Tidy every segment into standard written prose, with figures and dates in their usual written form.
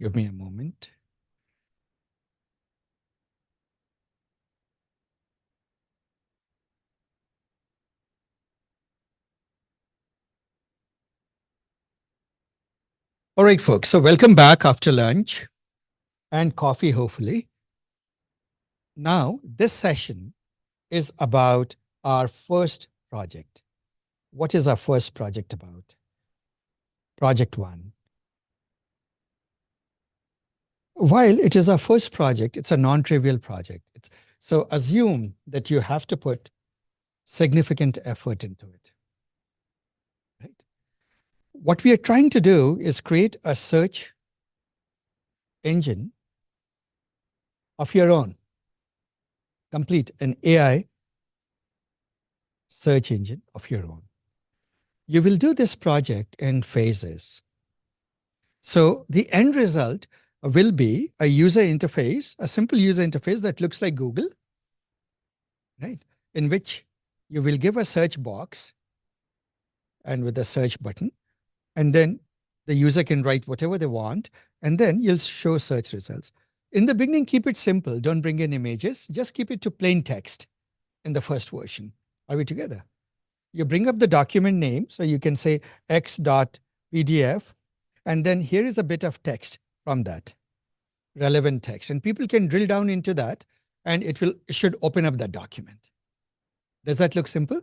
Give me a moment. All right, folks. So welcome back after lunch and coffee, hopefully. Now, this session is about our first project. What is our first project about? Project 1. While it is our first project, it's a non-trivial project. So assume that you have to put significant effort into it. Right? What we are trying to do is create a search engine of your own. Complete an AI search engine of your own. You will do this project in phases. So the end result will be a user interface, a simple user interface that looks like Google, right? In which you will give a search box and with a search button, and then the user can write whatever they want, and then you'll show search results. In the beginning, keep it simple. Don't bring in images. Just keep it to plain text in the first version. Are we together? You bring up the document name, so you can say x.pdf, and then here is a bit of text from that, relevant text. And people can drill down into that, and it should open up that document. Does that look simple?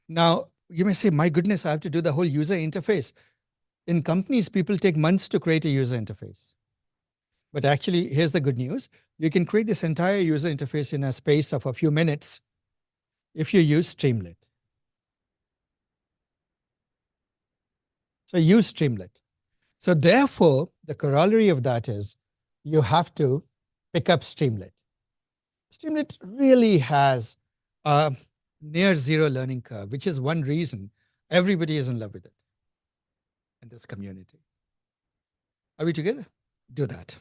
Now, you may say, my goodness, I have to do the whole user interface. In companies, people take months to create a user interface. But actually, here's the good news. You can create this entire user interface in a space of a few minutes if you use Streamlit. So use Streamlit. So therefore, the corollary of that is you have to pick up Streamlit. Streamlit really has a near zero learning curve, which is one reason everybody is in love with it in this community. Are we together? Do that.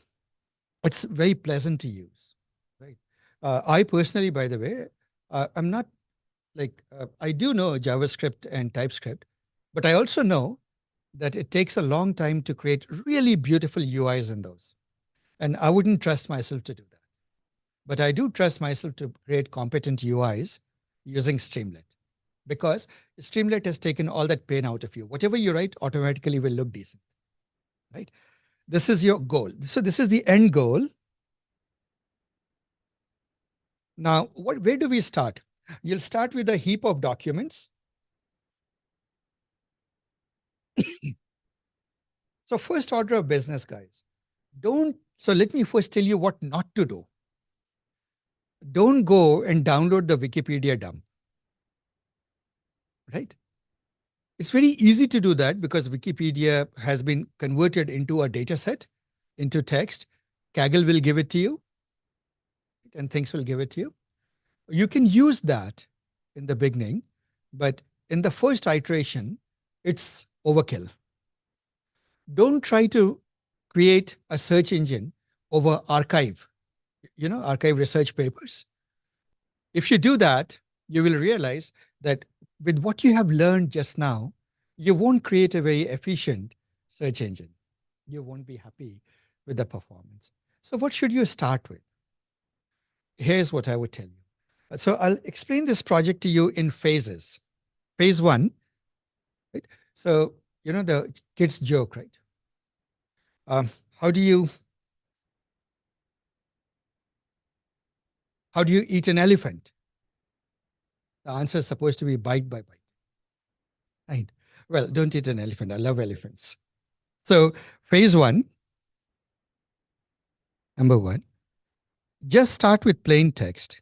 It's very pleasant to use, right? I personally, by the way, I'm not like, I do know JavaScript and TypeScript, but I also know that it takes a long time to create really beautiful UIs in those. And I wouldn't trust myself to do that. But I do trust myself to create competent UIs using Streamlit, because Streamlit has taken all that pain out of you. Whatever you write automatically will look decent, right? This is your goal. So this is the end goal. Now, where do we start? You'll start with a heap of documents. So first order of business, guys. So let me first tell you what not to do. Don't go and download the Wikipedia dump, right? It's very easy to do that because Wikipedia has been converted into a data set, into text. Kaggle will give it to you, and things will give it to you. You can use that in the beginning, but in the first iteration, it's overkill. Don't try to create a search engine over archive, archive research papers. If you do that, you will realize that with what you have learned just now, you won't create a very efficient search engine. You won't be happy with the performance. So what should you start with? Here's what I would tell you. So I'll explain this project to you in phases. Phase 1, right? So, the kids joke, right? How do you eat an elephant? The answer is supposed to be bite by bite, right? Well, don't eat an elephant. I love elephants. So phase 1, number 1, just start with plain text.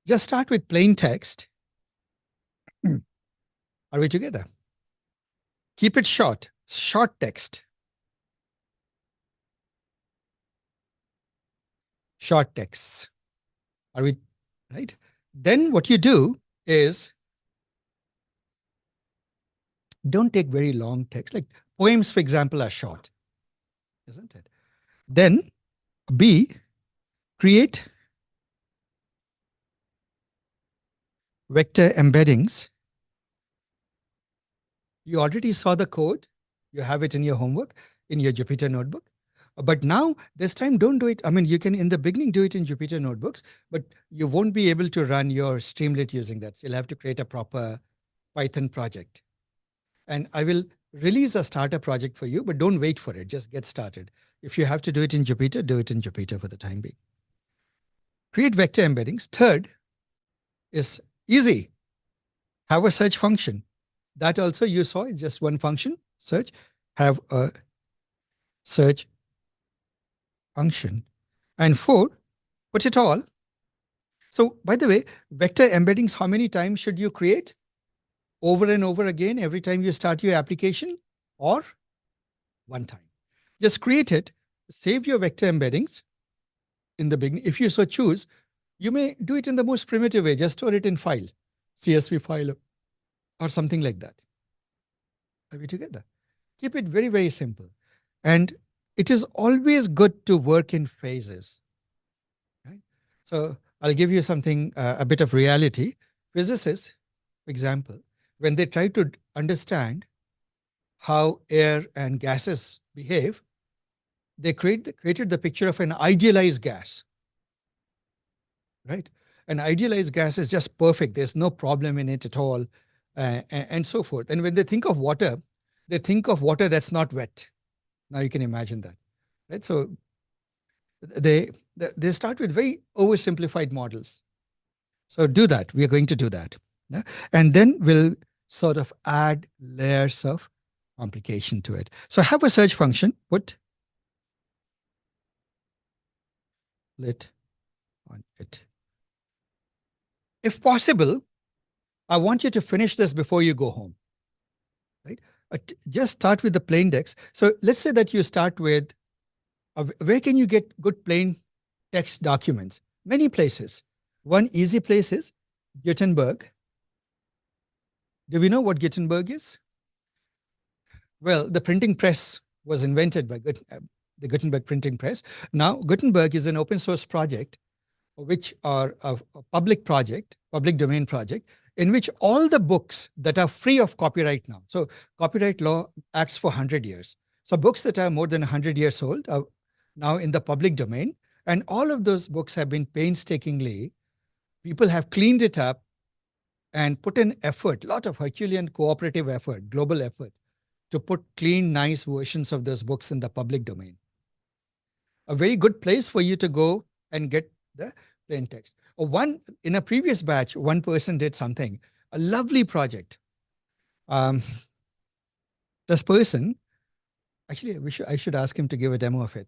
Just start with plain text. Are we together? Keep it short text. Short texts. Are we right? Then what you do is don't take very long text. Like poems, for example, are short, isn't it? Then B, create vector embeddings You already saw the code. You have it in your homework, in your Jupyter notebook. But now, this time, don't do it. I mean, you can, in the beginning, do it in Jupyter notebooks, but you won't be able to run your Streamlit using that. So you'll have to create a proper Python project. And I will release a starter project for you, but don't wait for it. Just get started. If you have to do it in Jupyter, do it in Jupyter for the time being. Create vector embeddings. Third is easy. Have a search function. That also you saw, it's just one function, search. Have a search function. And four, put it all. So by the way, vector embeddings, how many times should you create? Over and over again, every time you start your application, or one time? Just create it, save your vector embeddings in the beginning. If you so choose, you may do it in the most primitive way. Just store it in file, CSV file, or something like that. Are we together? Keep it very, very simple. And it is always good to work in phases. Right? So I'll give you something, a bit of reality. Physicists, for example, when they try to understand how air and gases behave, they created the picture of an idealized gas. Right? An idealized gas is just perfect. There's no problem in it at all, and so forth. And when they think of water, they think of water that's not wet. Now you can imagine that, right? So they start with very oversimplified models. So do that. We are going to do that, yeah? And then we'll sort of add layers of complication to it. So have a search function. Put lit on it. If possible, I want you to finish this before you go home, right? Just start with the plain text. So let's say that you start with, where can you get good plain text documents? Many places. One easy place is Gutenberg. Do we know what Gutenberg is? Well, the printing press was invented by the Gutenberg printing press. Now, Gutenberg is an open source project, which are a public project, public domain project, in which all the books that are free of copyright now. So copyright law acts for 100 years. So books that are more than 100 years old are now in the public domain. And all of those books have been painstakingly, people have cleaned it up and put in effort, a lot of Herculean cooperative effort, global effort, to put clean, nice versions of those books in the public domain. A very good place for you to go and get the plain text. In a previous batch, one person did something, a lovely project. This person, actually, I should ask him to give a demo of it.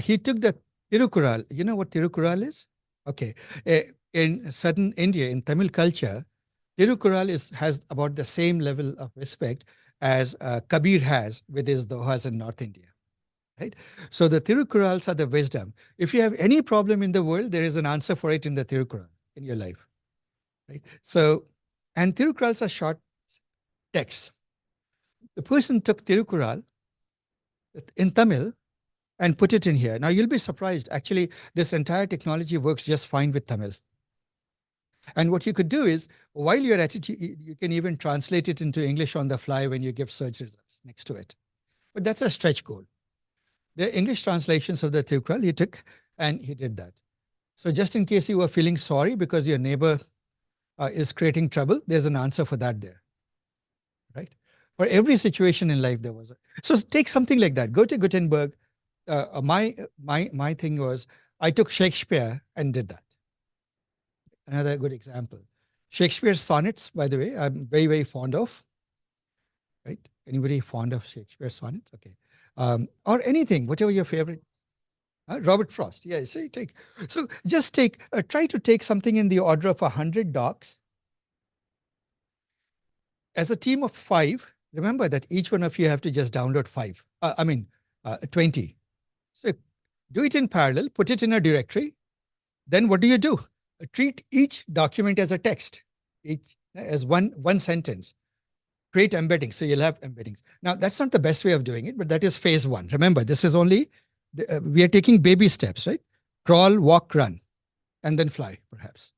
He took the Tirukural. You know what Tirukural is? Okay. In southern India, in Tamil culture, Tirukural has about the same level of respect as Kabir has with his dohas in North India. Right? So the Tirukurals are the wisdom. If you have any problem in the world, there is an answer for it in the Tirukural in your life. Right? So, and Tirukurals are short texts. The person took Tirukural in Tamil and put it in here. Now you'll be surprised. Actually, this entire technology works just fine with Tamil. And what you could do is, while you're at it, you can even translate it into English on the fly when you give search results next to it. But that's a stretch goal. The English translations of the Tirukural he took, and he did that. So just in case you were feeling sorry because your neighbor is creating trouble, there's an answer for that there, right? For every situation in life, there was. So take something like that. Go to Gutenberg. My thing was, I took Shakespeare and did that. Another good example. Shakespeare's sonnets, by the way, I'm very, very fond of. Right? Anybody fond of Shakespeare's sonnets? Okay. Or anything, whatever your favorite. Robert Frost. Yeah, so just try to take something in the order of 100 docs. As a team of 5, remember that each one of you have to just download 20. So do it in parallel, put it in a directory. Then what do? Treat each document as a text, as one sentence. Create embeddings. So you'll have embeddings. Now, that's not the best way of doing it, but that is phase 1. Remember, this is only, we are taking baby steps, right? Crawl, walk, run, and then fly, perhaps,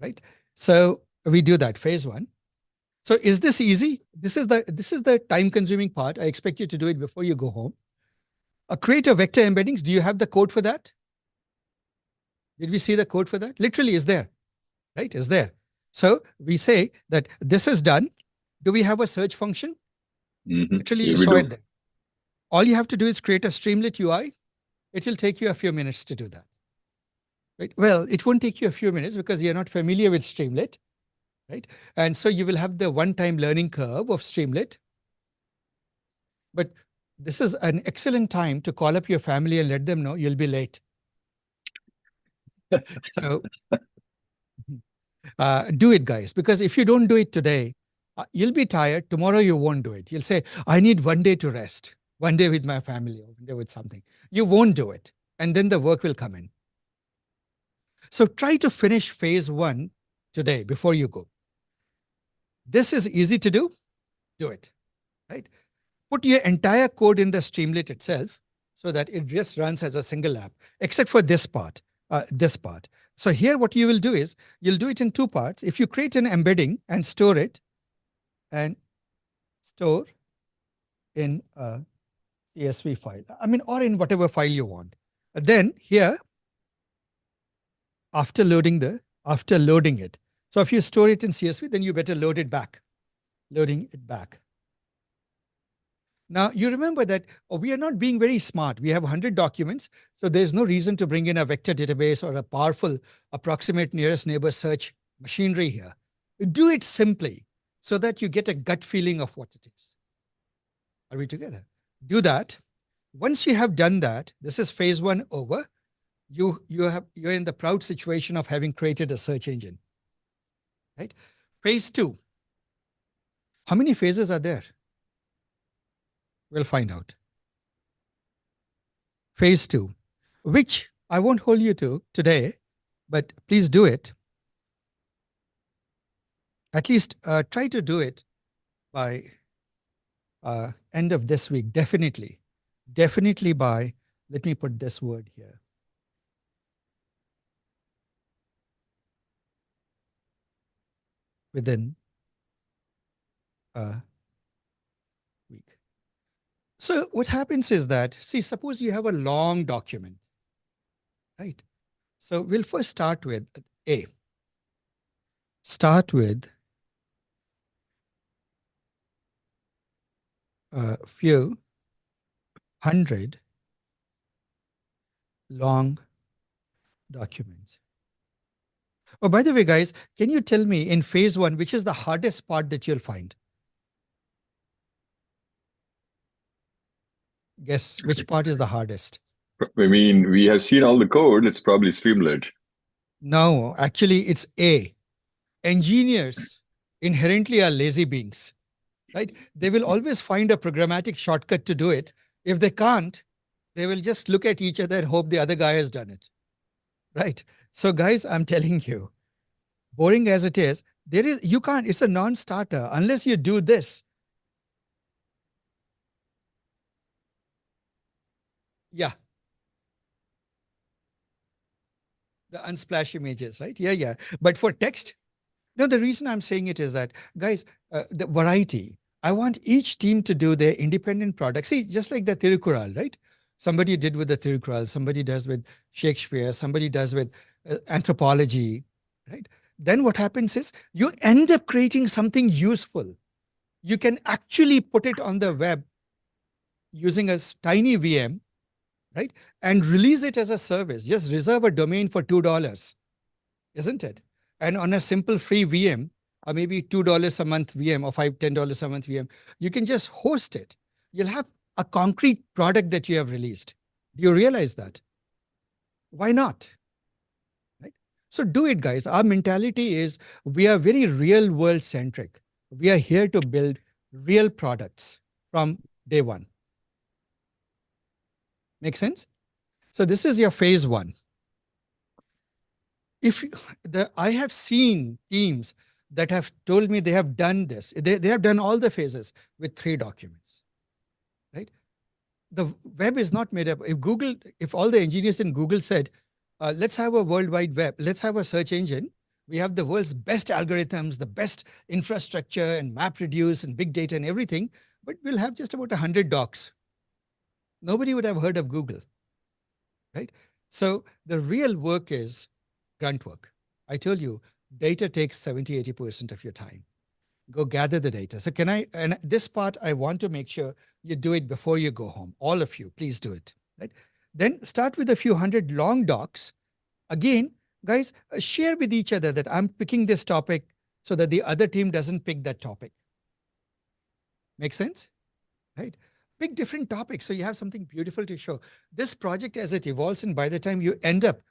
right? So we do that, phase 1. So is this easy? This is the time-consuming part. I expect you to do it before you go home. Create a vector embeddings. Do you have the code for that? Did we see the code for that? Literally is there, right? Is there. So we say that this is done. Do we have a search function? Literally, you saw it there. All you have to do is create a Streamlit UI. It will take you a few minutes to do that. Right? Well, it won't take you a few minutes because you're not familiar with Streamlit, right? And so you will have the one-time learning curve of Streamlit. But this is an excellent time to call up your family and let them know you'll be late. So do it, guys, because if you don't do it today, you'll be tired. Tomorrow you won't do it. You'll say, I need one day to rest, one day with my family, or one day with something. You won't do it. And then the work will come in. So try to finish phase 1 today before you go. This is easy to do. Do it, right? Put your entire code in the Streamlit itself so that it just runs as a single app, except for this part, So here what you will do is, you'll do it in 2 parts. If you create an embedding and store it, and store in a CSV file, or in whatever file you want. Then here, after loading it. So if you store it in CSV, then you better load it back. Loading it back. Now, you remember that we are not being very smart. We have 100 documents, so there's no reason to bring in a vector database or a powerful approximate nearest neighbor search machinery here. Do it simply so that you get a gut feeling of what it is. Are we together? Do that. Once you have done that, this is phase 1 over. You're in the proud situation of having created a search engine, right? Phase 2. How many phases are there? We'll find out. Phase 2, which I won't hold you to today, but please do it. At least try to do it by end of this week, definitely. Definitely by, let me put this word here. Within a week. So what happens is that, see, suppose you have a long document, right? So we'll first start with A. Start with a few hundred long documents. Oh, by the way, guys, can you tell me in phase 1, which is the hardest part that you'll find? Guess which part is the hardest? I mean, we have seen all the code. It's probably Streamlit. No, actually, it's A. Engineers inherently are lazy beings, right? They will always find a programmatic shortcut to do it. If they can't, they will just look at each other and hope the other guy has done it, right? So, guys, I'm telling you, boring as it is, you can't, it's a non-starter unless you do this. Yeah. The unsplash images, right? Yeah. But for text, no, the reason I'm saying it is that, guys, the variety, I want each team to do their independent product. See, just like the Tirukural, right? Somebody did with the Tirukural, somebody does with Shakespeare, somebody does with anthropology, right? Then what happens is you end up creating something useful. You can actually put it on the web using a tiny VM, right? And release it as a service. Just reserve a domain for $2, isn't it? And on a simple free VM, or maybe $2 a month VM or $10 a month VM, you can just host it. You'll have a concrete product that you have released. Do you realize that? Why not? Right? So do it, guys. Our mentality is we are very real world centric. We are here to build real products from day 1. Make sense? So this is your phase 1. I have seen teams that have told me they have done this. They have done all the phases with 3 documents, right? The web is not made up. If all the engineers in Google said, let's have a world wide web, let's have a search engine, We have the world's best algorithms, the best infrastructure and MapReduce and big data and everything, but we'll have just about 100 docs. Nobody would have heard of Google, right? So the real work is grunt work. I told you, data takes 70, 80% of your time. Go gather the data. So and this part, I want to make sure you do it before you go home. All of you, please do it, right? Then start with a few hundred long docs. Again, guys, share with each other that I'm picking this topic so that the other team doesn't pick that topic. Make sense? Right? Pick different topics so you have something beautiful to show. This project, as it evolves, and by the time you end up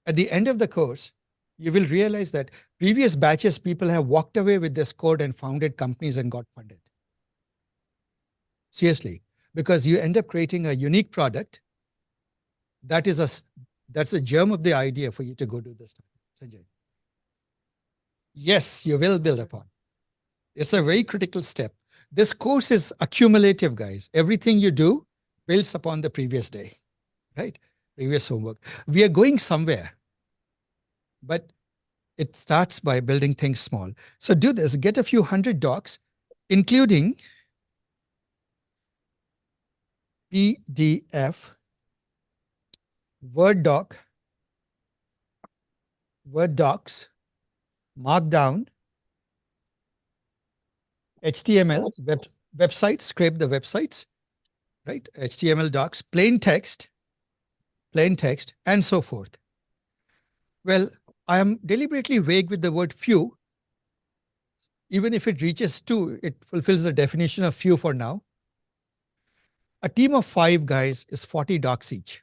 at the end of the course, you will realize that previous batches, people have walked away with this code and founded companies and got funded. Seriously, because you end up creating a unique product that's a germ of the idea for you to go do this. Sanjay. Yes, you will build upon. It's a very critical step. This course is accumulative, guys. Everything you do builds upon the previous day, right? Previous homework. We are going somewhere, but it starts by building things small. So do this, get a few hundred docs, including PDF, Word docs, Markdown, HTML, websites, scrape the websites, right? HTML docs, plain text, and so forth. Well, I am deliberately vague with the word few. Even if it reaches 2, it fulfills the definition of few for now. A team of 5 guys is 40 docs each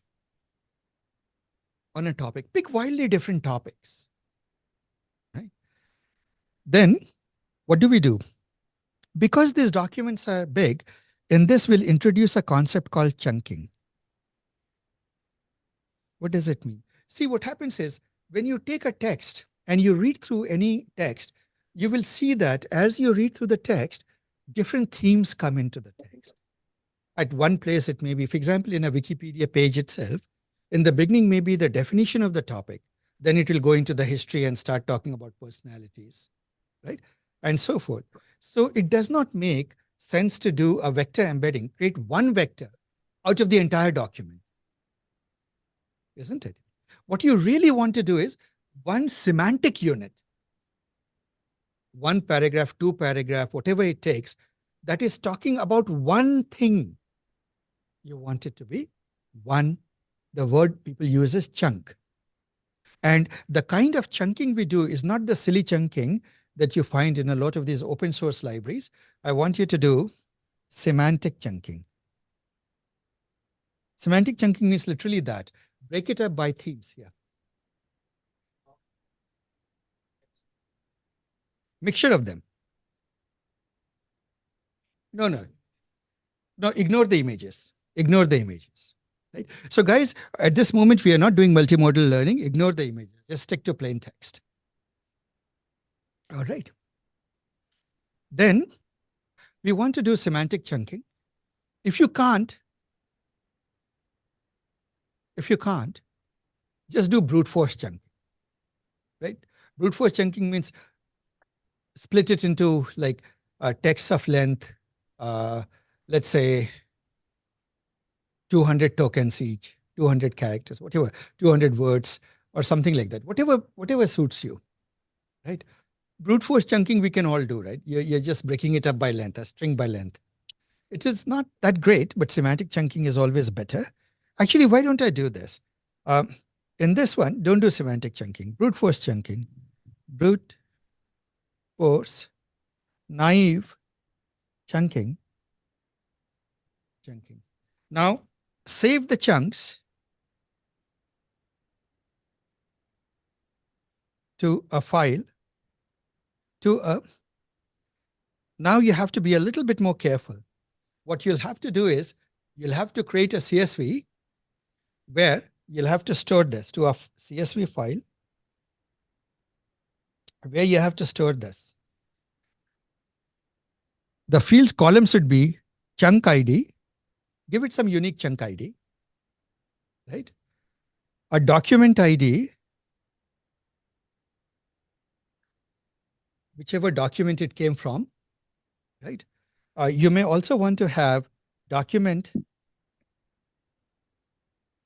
on a topic. Pick wildly different topics. Right? Then, what do? Because these documents are big, in this we'll introduce a concept called chunking. What does it mean? See, what happens is when you take a text and you read through any text, you will see that as you read through the text, different themes come into the text. At one place, it may be, for example, in a Wikipedia page itself, in the beginning, maybe the definition of the topic, then it will go into the history and start talking about personalities, right? And so forth. So it does not make sense to do a vector embedding, create one vector out of the entire document, isn't it? What you really want to do is one semantic unit, one paragraph, 2 paragraph, whatever it takes, that is talking about one thing. You want it to be one. The word people use is chunk. And the kind of chunking we do is not the silly chunking that you find in a lot of these open source libraries. I want you to do semantic chunking. Semantic chunking means literally that. Break it up by themes. Yeah. Mixture of them. No, ignore the images. Ignore the images. Right? So guys, at this moment, we are not doing multimodal learning. Ignore the images. Just stick to plain text. All right. Then we want to do semantic chunking. If you can't, just do brute force chunking. Right? Brute force chunking means split it into like texts of length, let's say 200 tokens each, 200 characters, whatever, 200 words or something like that, whatever suits you, right? Brute force chunking we can all do, right? You're just breaking it up by length, a string by length. It is not that great, but semantic chunking is always better. Actually, why don't I do this? In this one, don't do semantic chunking, brute force chunking, brute force, naive chunking. Now, save the chunks to a file, now you have to be a little bit more careful. What you'll have to do is you'll have to create a CSV where you'll have to store this to a CSV file where you have to store this. The fields column should be chunk ID. Give it some unique chunk ID, right? A document ID whichever document it came from, right? You may also want to have document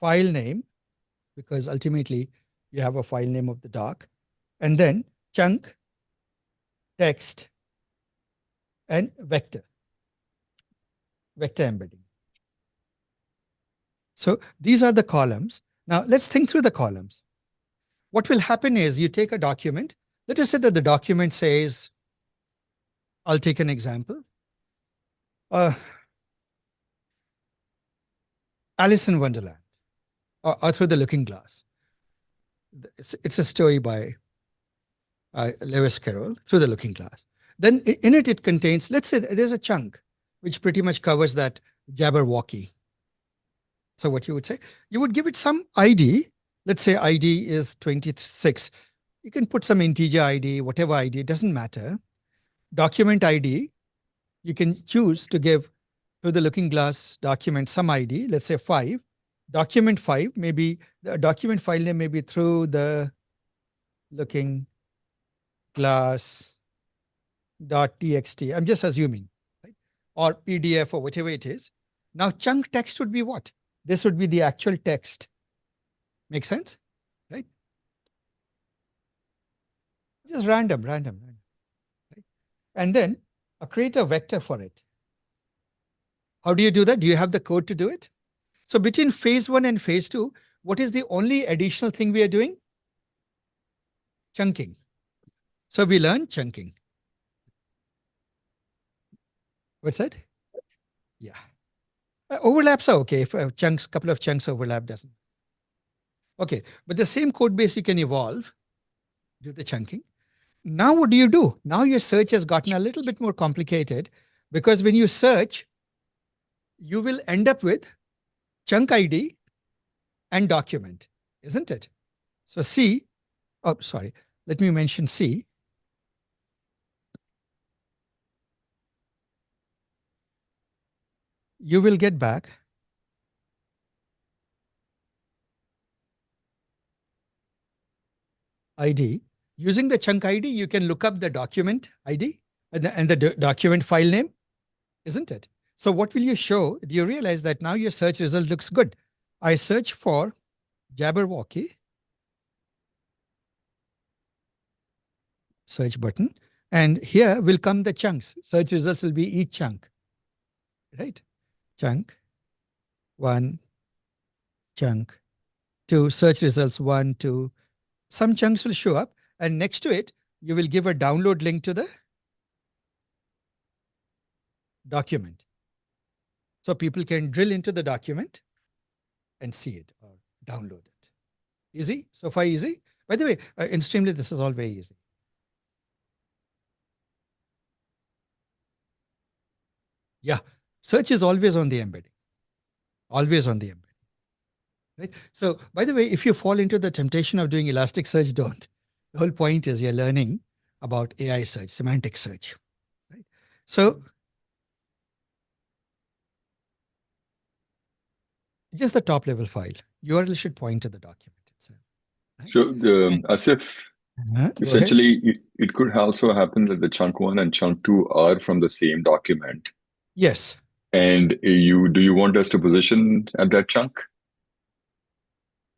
file name, because ultimately you have a file name of the doc, and then chunk, text, and vector embedding. So these are the columns. Now let's think through the columns. What will happen is you take a document. Let us say that the document says, I'll take an example. Alice in Wonderland, or Through the Looking Glass. It's a story by Lewis Carroll, Through the Looking Glass. Then in it, it contains, let's say there's a chunk which pretty much covers that Jabberwocky. So what you would say, you would give it some ID. Let's say ID is 26. You can put some integer ID, whatever ID, it doesn't matter. Document ID, you can choose to give Through the Looking Glass document some ID, let's say 5. Document 5, maybe the document file name may be Through the Looking Glass .txt. I'm just assuming, right? Or PDF or whatever it is. Now chunk text would be what? This would be the actual text. Make sense? Right? Just random. Right? And then create a vector for it. How do you do that? Do you have the code to do it? So between phase 1 and phase 2, what is the only additional thing we are doing? Chunking. So we learn chunking. What's that? Yeah. Overlaps are okay. If a couple of chunks overlap, doesn't. Okay, but the same code base you can evolve, do the chunking. Now what do? Now your search has gotten a little bit more complicated, because when you search, you will end up with chunk ID and document, isn't it? So let me mention C. You will get back ID. Using the chunk ID, you can look up the document ID and the document file name, isn't it? So what will you show? Do you realize that now your search result looks good? I search for Jabberwocky, search button, and here will come the chunks. Search results will be each chunk, right? Chunk 1, chunk 2, search results 1, 2. Some chunks will show up, and next to it, you will give a download link to the document. So people can drill into the document and see it or download it. Easy? So far easy? By the way, in Streamlit, this is all very easy. Yeah, search is always on the embedding. Always on the embedding. Right? So, by the way, if you fall into the temptation of doing Elasticsearch, don't. The whole point is you're learning about AI search, semantic search. Right? So, just the top level file. URL should point to the document itself. Right? So as if essentially it could also happen that the chunk 1 and chunk 2 are from the same document. Yes. And do you want us to position at that chunk?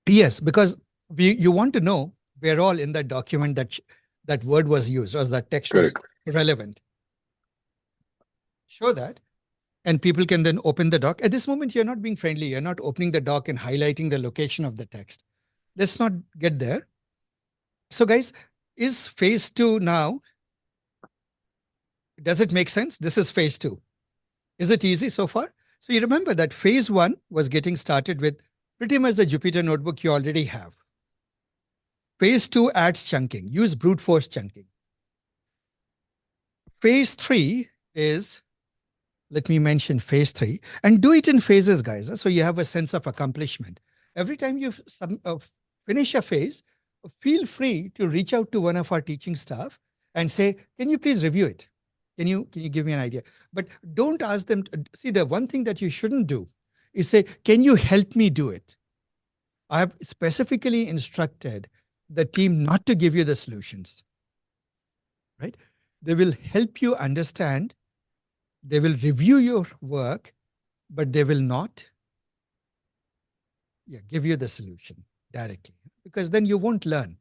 Yes, because you want to know where all in that document that word was used or that text Correct. was relevant. Show that, and people can then open the doc. At this moment, you're not being friendly. You're not opening the doc and highlighting the location of the text. Let's not get there. So guys, is phase 2 now? Does it make sense? This is phase 2. Is it easy so far? So you remember that phase 1 was getting started with pretty much the Jupyter notebook you already have. Phase 2 adds chunking. Use brute force chunking. Phase 3 is, let me mention phase 3, and do it in phases, guys, so you have a sense of accomplishment. Every time you finish a phase, feel free to reach out to one of our teaching staff and say, can you please review it? Can you give me an idea? But don't ask them. See, the one thing that you shouldn't do is say, can you help me do it? I have specifically instructed the team not to give you the solutions, right? They will help you understand. They will review your work, but they will not give you the solution directly, because then you won't learn.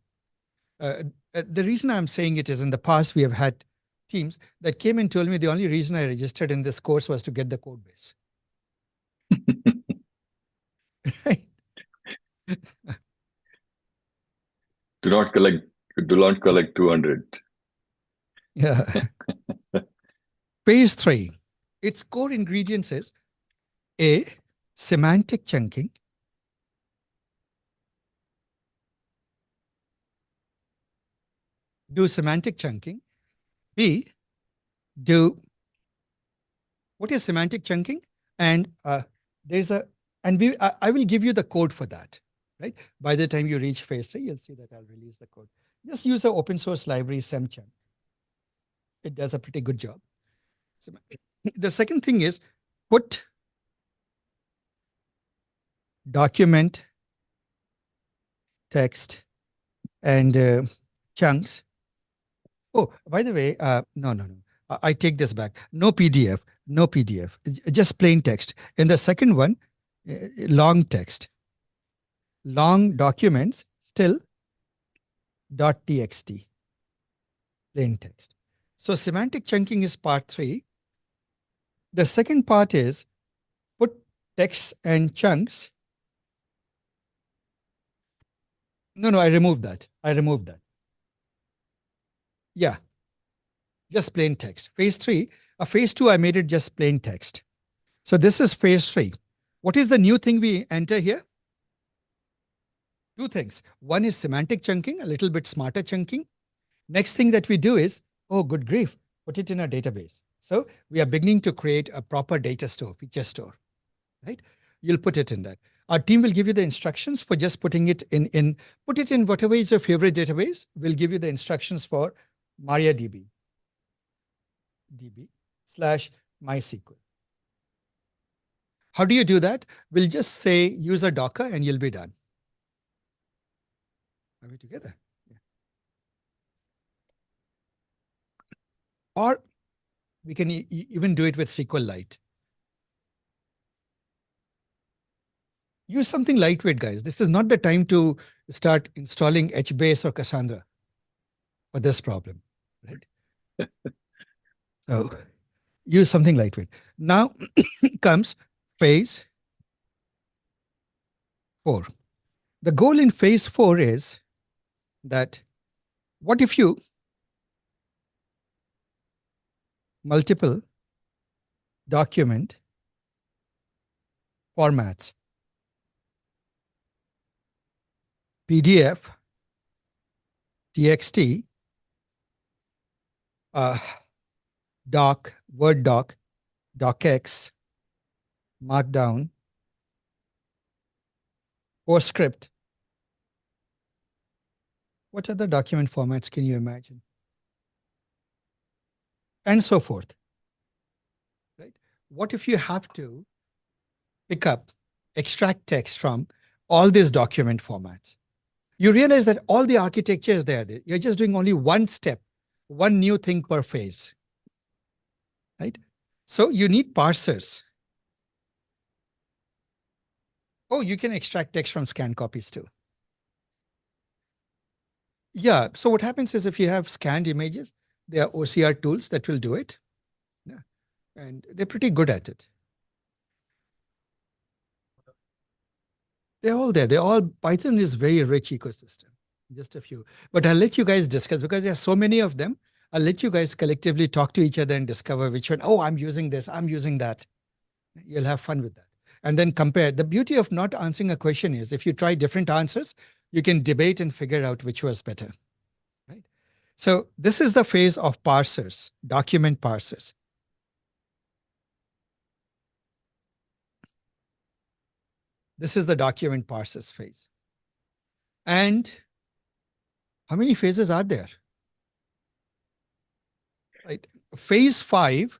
The reason I'm saying it is, in the past, we have had teams that came and told me the only reason I registered in this course was to get the code base. Right? Do not collect 200. Yeah. Phase 3, its core ingredients is A, semantic chunking. Do semantic chunking. B, do what is semantic chunking? And there's a, and I will give you the code for that, right? By the time you reach phase 3, you'll see that I'll release the code. Just use the open source library SemChunk. It does a pretty good job. The second thing is put document, text, and chunks. Oh, by the way, no. I take this back. No PDF, no PDF, just plain text. In the second one, long text. Long documents, still .txt, plain text. So semantic chunking is part 3. The second part is put text and chunks. No, I removed that. Yeah, just plain text. Phase 3, phase 2, I made it just plain text. So this is phase 3. What is the new thing we enter here? 2 things. One is semantic chunking, a little bit smarter chunking. Next thing that we do is, oh, good grief, put it in a database. So we are beginning to create a proper data store, feature store, right? You'll put it in that. Our team will give you the instructions for just putting it put it in whatever is your favorite database. We'll give you the instructions for MariaDB, DB/MySQL. How do you do that? We'll just say use a Docker and you'll be done. Are we together? Yeah. Or we can even do it with SQLite. Use something lightweight, guys. This is not the time to start installing HBase or Cassandra for this problem, right? So use something lightweight. Now comes phase 4. The goal in phase 4 is that what if you multiple document formats, PDF, TXT, doc, Word doc, docx, Markdown, PostScript. What other document formats can you imagine? And so forth. Right? What if you have to pick up, extract text from all these document formats? You realize that all the architecture is there. You're just doing only one step, one new thing per phase. Right? So you need parsers. Oh, you can extract text from scan copies too. Yeah. So what happens is, if you have scanned images, there are OCR tools that will do it. Yeah. And they're pretty good at it. They're all there. Python is very rich ecosystem. Just a few. But I'll let you guys discuss, because there are so many of them. I'll let you guys collectively talk to each other and discover which one. Oh, I'm using this. I'm using that. You'll have fun with that. And then compare. The beauty of not answering a question is, if you try different answers, you can debate and figure out which was better. Right? So this is the phase of parsers, document parsers. This is the document parsers phase. And how many phases are there? Right. Phase 5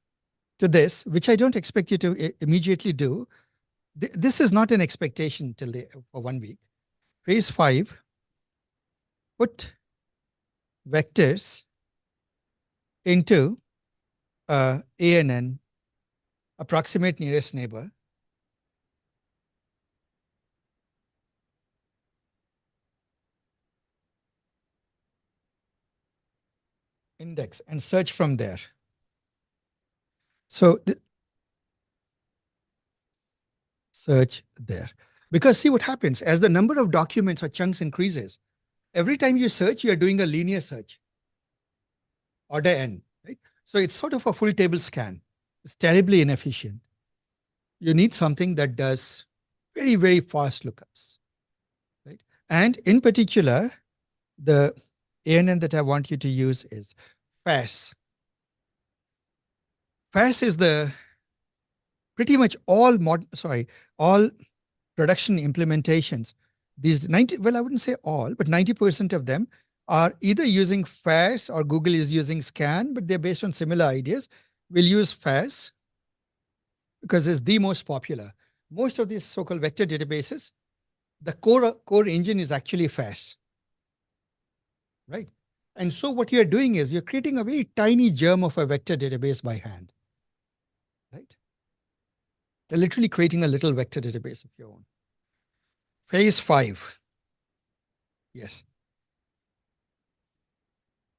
to this, which I don't expect you to immediately do. This is not an expectation for 1 week. Phase 5, put vectors into ANN, approximate nearest neighbor, index, and search from there. So search there. Because see what happens, as the number of documents or chunks increases, every time you search, you're doing a linear search, order n, right? So it's sort of a full table scan. It's terribly inefficient. You need something that does very, very fast lookups, right? And in particular, the ANN that I want you to use is FAS. FAS is the pretty much all all production implementations. These 90, well, I wouldn't say all, but 90% of them are either using FAS or Google is using Scan, but they're based on similar ideas. We'll use FAS because it's the most popular. Most of these so-called vector databases, the core engine is actually FAS, right? And so what you're doing is you're creating a very tiny germ of a vector database by hand, right? They're literally creating a little vector database of your own. Phase 5. Yes.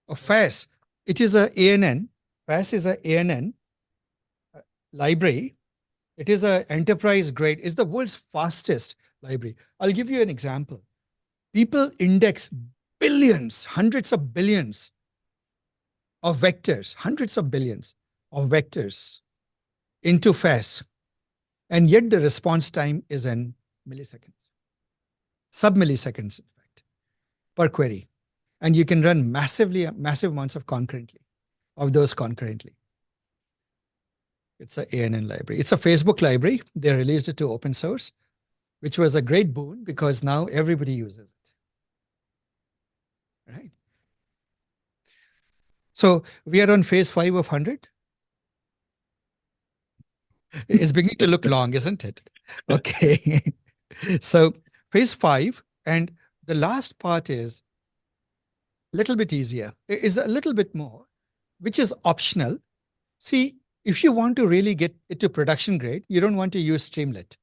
Of FAS. It is a ANN. FAS is a ANN library. It is an enterprise grade. It's the world's fastest library. I'll give you an example. People index billions, hundreds of billions of vectors, hundreds of billions of vectors into FAS. And yet the response time is in milliseconds, sub-milliseconds, in fact, per query. And you can run massive amounts of those concurrently. It's an ANN library. It's a Facebook library. They released it to open source, which was a great boon because now everybody uses it. Right? So we are on phase 5 of 100. It's beginning to look long, isn't it? Okay. So phase 5, and the last part is a little bit easier. It is a little bit more, which is optional. See, if you want to really get it to production grade, you don't want to use Streamlit,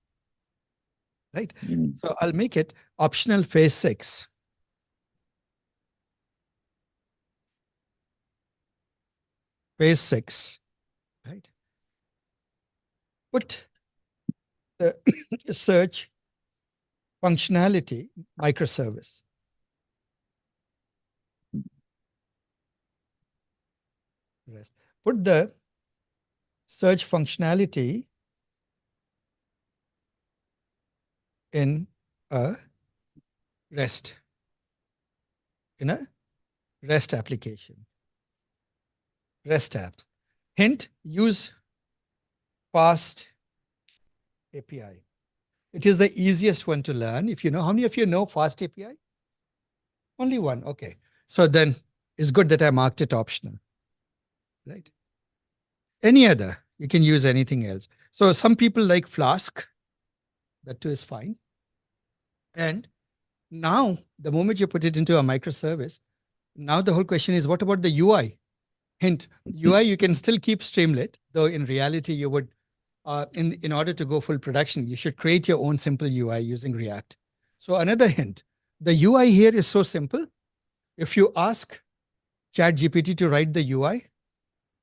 right? So I'll make it optional phase 6. Phase 6, right? Put the search functionality microservice. Rest. Put the search functionality in a REST, in a REST application. REST app. Hint, use fast API. It is the easiest one to learn. If you know, how many of you know fast API? Only one. Okay. So then it's good that I marked it optional, right? Any other, you can use anything else. So some people like Flask. That too is fine. And now the moment you put it into a microservice, now the whole question is, what about the UI? Hint, UI, you can still keep Streamlit, though in reality you would, in order to go full production, you should create your own simple UI using React. So another hint, the UI here is so simple. If you ask ChatGPT to write the UI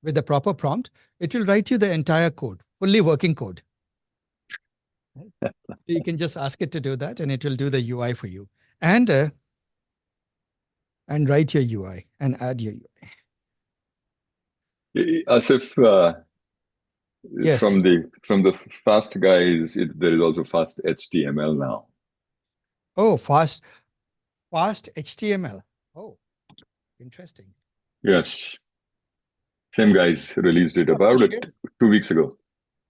with the proper prompt, it will write you the entire code, fully working code. You can just ask it to do that and it will do the UI for you. And write your UI and add your UI. As if Yes. From the fast guys, there is also fast HTML now. Oh, fast HTML. Oh, interesting. Yes. Same guys released it about 2 weeks ago.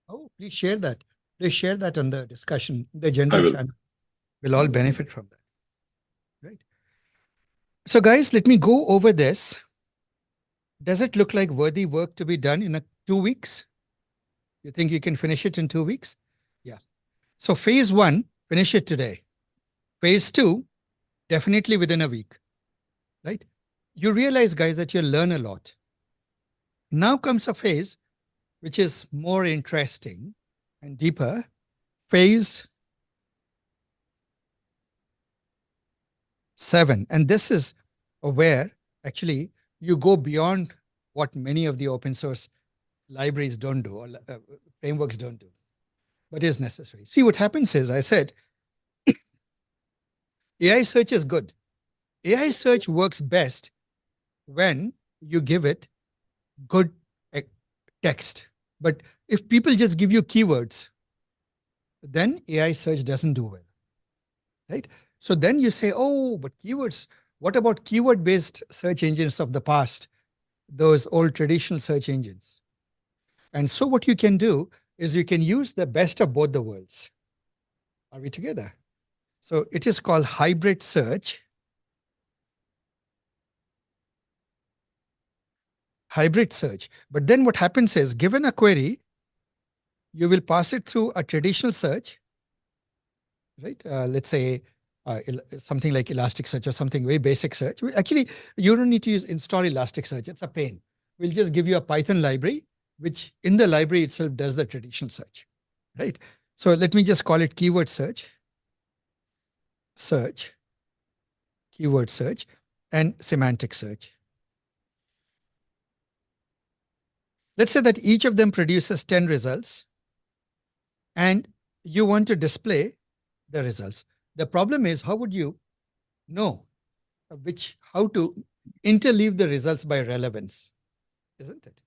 Oh, please share that. Please share that on the discussion. The general channel will all benefit from that. Right. So guys, let me go over this. Does it look like worthy work to be done in 2 weeks? You think you can finish it in 2 weeks? Yeah. So phase 1, finish it today. Phase 2, definitely within a week, right? You realize, guys, that you'll learn a lot. Now comes a phase which is more interesting and deeper. Phase 7. And this is where actually you go beyond what many of the open source libraries don't do, or frameworks don't do, but is necessary. See, what happens is, I said, AI search is good. AI search works best when you give it good text. But if people just give you keywords, then AI search doesn't do well, right? So then you say, oh, but keywords, what about keyword-based search engines of the past, those old traditional search engines? And so what you can do is you can use the best of both the worlds. Are we together? So it is called hybrid search. Hybrid search. But then what happens is, given a query, you will pass it through a traditional search, right? Let's say something like Elasticsearch or something very basic search. Actually, you don't need to install Elasticsearch. It's a pain. We'll just give you a Python library, which in the library itself does the traditional search, right? So let me just call it keyword search, keyword search, and semantic search. Let's say that each of them produces 10 results, and you want to display the results. The problem is, how would you know how to interleave the results by relevance, isn't it?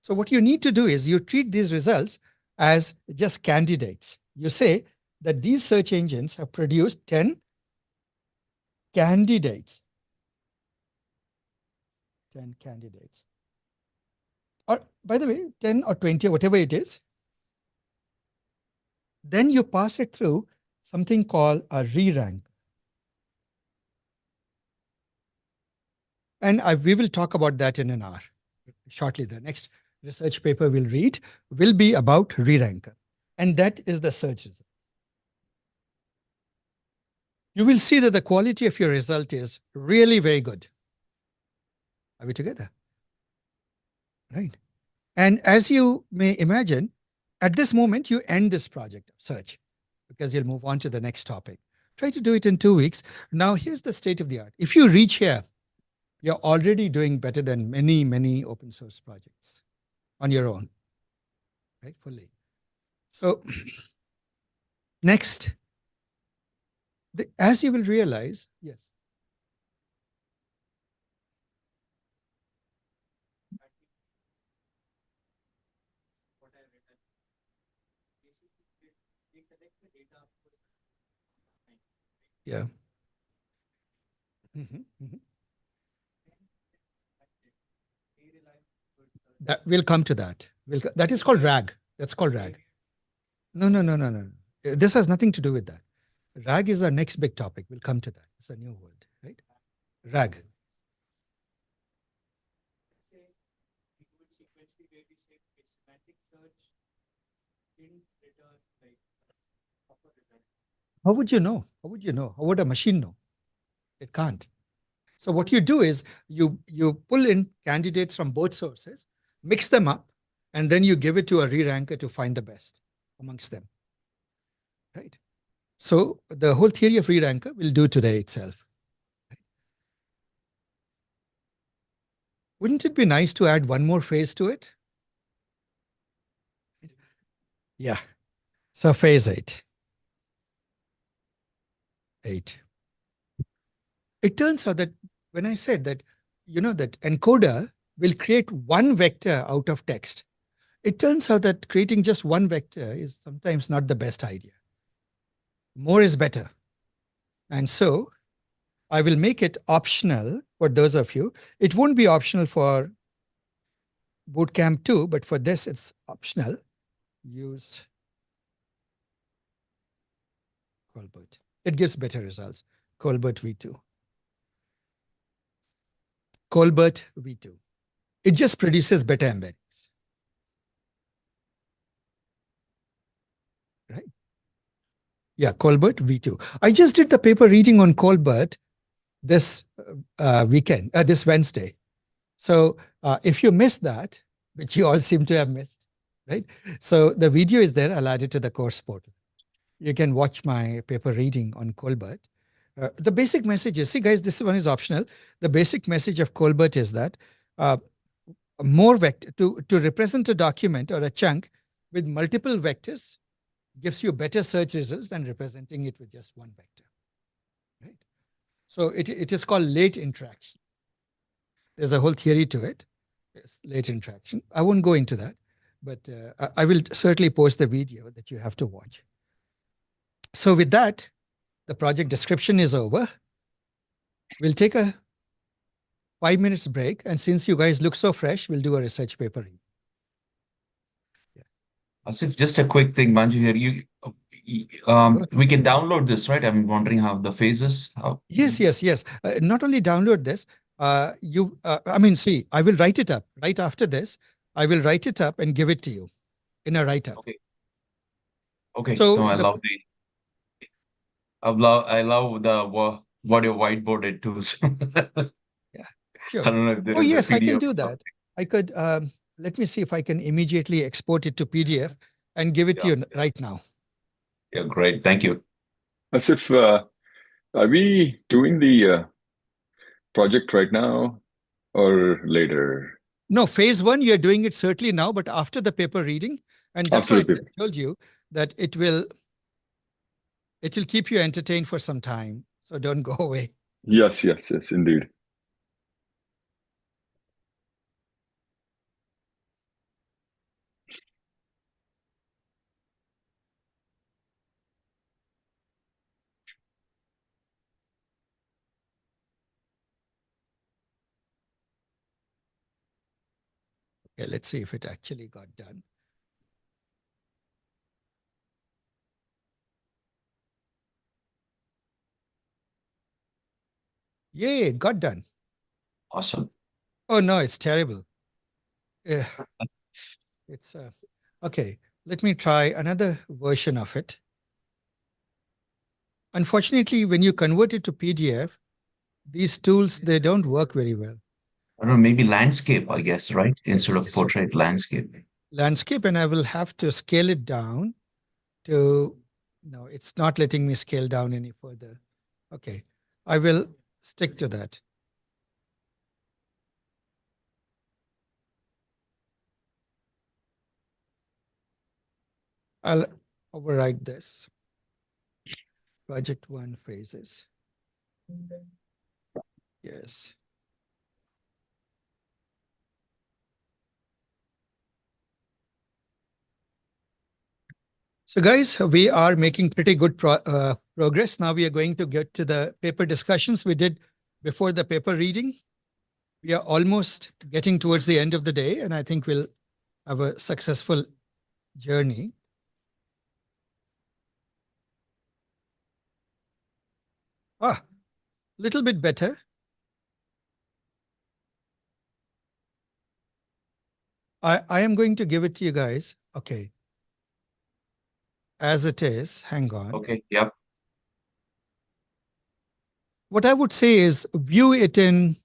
So what you need to do is you treat these results as just candidates. You say that these search engines have produced 10 candidates. 10 candidates. Or, by the way, 10 or 20 or whatever it is. Then you pass it through something called a re-rank. And we will talk about that in an hour shortly. The next research paper we'll read will be about re-ranker. And that is the search result. You will see that the quality of your result is really very good. Are we together? Right. And as you may imagine, at this moment, you end this project of search because you'll move on to the next topic. Try to do it in 2 weeks. Now, here's the state of the art. If you reach here, you're already doing better than many, many open source projects on your own, right? Fully. So next, as you will realize, yes. Yeah. We'll come to that. That is called RAG. That's called RAG. No, no, no, no, no. This has nothing to do with that. RAG is our next big topic. We'll come to that. It's a new word, right? RAG. How would you know? How would you know? How would a machine know? It can't. So what you do is you pull in candidates from both sources, mix them up, and then you give it to a re-ranker to find the best amongst them, right? So the whole theory of re-ranker will do today itself. Wouldn't it be nice to add one more phase to it? Yeah. So phase 8. It turns out that when I said that, that encoder will create one vector out of text, it turns out that creating just one vector is sometimes not the best idea. More is better. And so I will make it optional for those of you. It won't be optional for Bootcamp 2, but for this, it's optional. Use Colbert. It gives better results. Colbert v2. Colbert v2. It just produces better embeddings. Right? Yeah, Colbert v2. I just did the paper reading on Colbert this weekend, this Wednesday. So if you missed that, which you all seem to have missed, right? So the video is there. I'll add it to the course portal. You can watch my paper reading on Colbert. The basic message is, see guys, this one is optional. The basic message of Colbert is that uh, more vector to represent a document or a chunk with multiple vectors gives you better search results than representing it with just one vector, right? So it is called late interaction. There's a whole theory to it. It's late interaction. I won't go into that, but I will certainly post the video that you have to watch. So with that, the project description is over. We'll take a 5 minutes break. And since you guys look so fresh, we'll do a research paper review. Asif, just a quick thing, Manju here. We can download this, right? I'm wondering how the phases. Yes. Not only download this, see, I will write it up right after this. I will write it up and give it to you in a write-up. Okay. Okay. So No, I love what you whiteboarded too. yeah, sure. I don't know if there Oh is a yes, I can PDF do that. I could. Let me see if I can immediately export it to PDF and give it to you right now. Yeah, great. Thank you. As if, are we doing the project right now or later? No, phase one, you're doing it certainly now, but after the paper reading. And that's After why the I told you that it will keep you entertained for some time. So don't go away. Yes, indeed. Okay, let's see if it actually got done. Yay, it got done. Awesome. Oh no, it's terrible. It's okay. Let me try another version of it. Unfortunately, when you convert it to PDF, these tools, they don't work very well. I don't know, maybe landscape, I guess, right? Instead of Yes. portrait, landscape. Landscape, and I will have to scale it down to, no, it's not letting me scale down any further. Okay, I will stick to that. I'll override this. Project one phases. Yes. So guys, we are making pretty good progress. Now we are going to get to the paper discussions we did before the paper reading. We are almost getting towards the end of the day, and I think we'll have a successful journey. Little bit better. I am going to give it to you guys. Okay. As it is, hang on. Okay, yep. What I would say is view it in,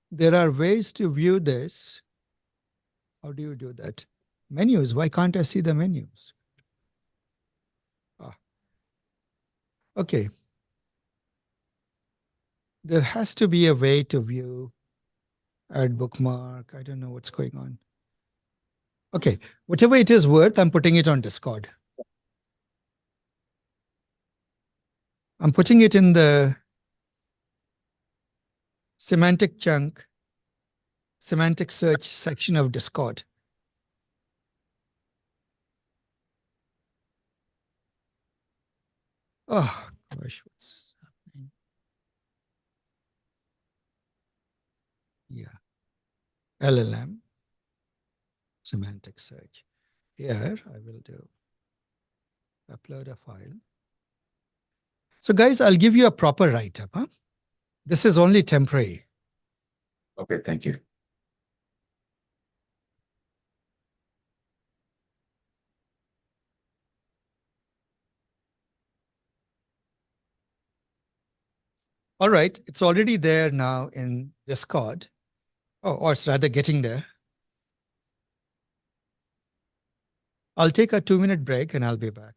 there are ways to view this. How do you do that? Menus, why can't I see the menus? Okay. There has to be a way to view, add bookmark. I don't know what's going on. Okay, whatever it is worth, I'm putting it on Discord. I'm putting it in the semantic chunk, semantic search section of Discord. Oh gosh, what's happening? Yeah. LLM, semantic search. Here I will do upload a file. So guys, I'll give you a proper write-up. Huh? This is only temporary. Okay, thank you. All right, it's already there now in Discord. Oh, or it's rather getting there. I'll take a 2-minute break and I'll be back.